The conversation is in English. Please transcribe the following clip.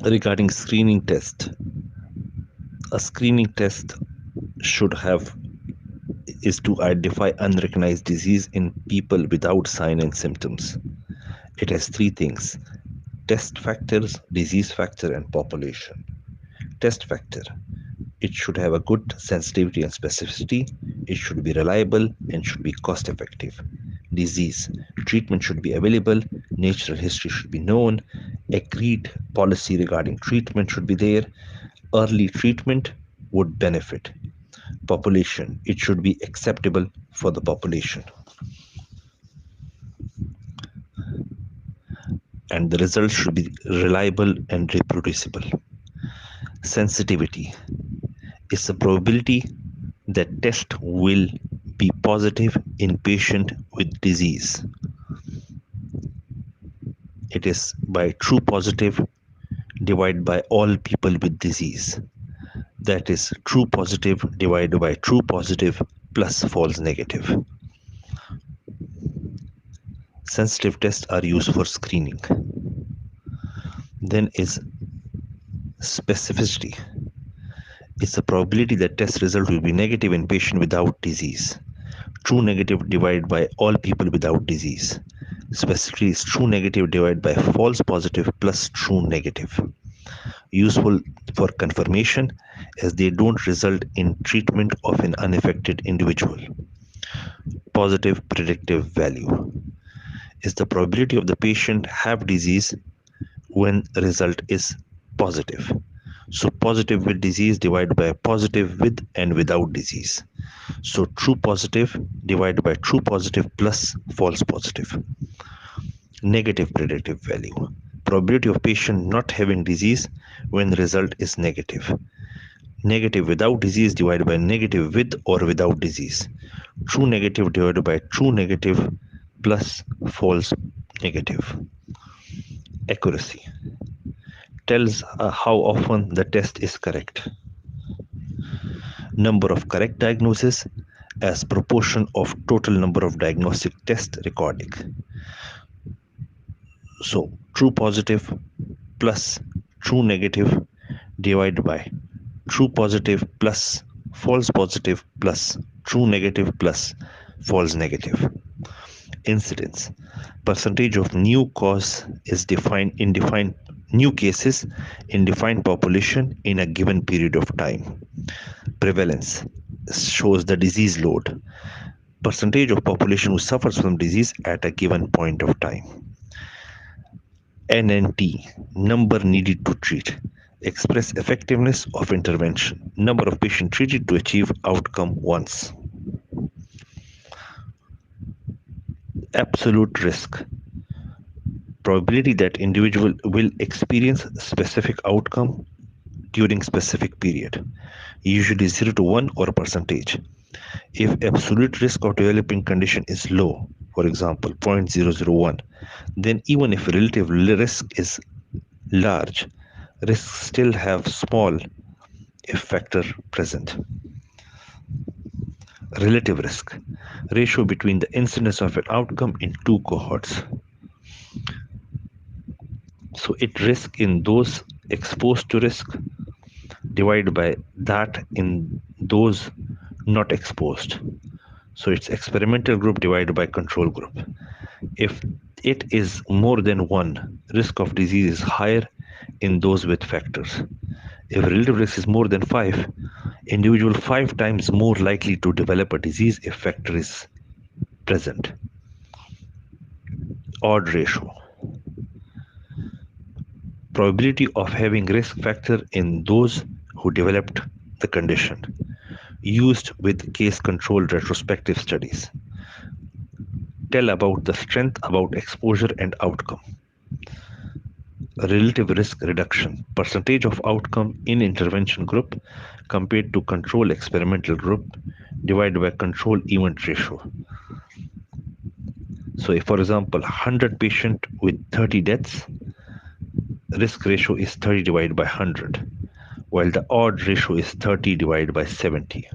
Regarding screening test, a screening test should have is to identify unrecognized disease in people without sign and symptoms. It has three things: test factors, disease factor, and population. Test factor: it should have a good sensitivity and specificity, it should be reliable, and should be cost effective. Disease: treatment should be available, natural history should be known, agreed policy regarding treatment should be there, early treatment would benefit. Population: it should be acceptable for the population, and the results should be reliable and reproducible. Sensitivity is the probability that test will be positive in patient with disease. It is by true positive divided by all people with disease. That is true positive divided by true positive plus false negative. Sensitive tests are used for screening. Then is specificity. It's the probability that test result will be negative in patient without disease. True negative divided by all people without disease. Specificity is true negative divided by false positive plus true negative. Useful for confirmation as they don't result in treatment of an unaffected individual. Positive predictive value is the probability of the patient have disease when result is positive. So positive with disease divided by positive with and without disease. So true positive divided by true positive plus false positive. Negative predictive value: probability of patient not having disease when the result is negative. Negative without disease divided by negative with or without disease. True negative divided by true negative plus false negative. Accuracy tells how often the test is correct. Number of correct diagnoses as proportion of total number of diagnostic test recording. So true positive plus true negative divided by true positive plus false positive plus true negative plus false negative. Incidence: percentage of new cause is defined in defined new cases in defined population in a given period of time. Prevalence shows the disease load, percentage of population who suffers from disease at a given point of time. NNT, number needed to treat, express effectiveness of intervention, number of patients treated to achieve outcome once. Absolute risk, probability that individual will experience specific outcome during specific period, usually 0 to 1 or percentage. If absolute risk of developing condition is low, for example 0.001, then even if relative risk is large, risks still have small if factor present. Relative risk, ratio between the incidence of an outcome in two cohorts. So it risk in those exposed to risk divided by that in those not exposed. So it's experimental group divided by control group. If it is more than 1, risk of disease is higher in those with factors. If relative risk is more than 5, individual 5 times more likely to develop a disease if factor is present. Odd ratio, probability of having risk factor in those who developed the condition, used with case controlled retrospective studies. Tell about the strength about exposure and outcome. Relative risk reduction, percentage of outcome in intervention group compared to control experimental group divided by control event ratio. So if, for example, 100 patient with 30 deaths, risk ratio is 30 divided by 100, while the odd ratio is 30 divided by 70.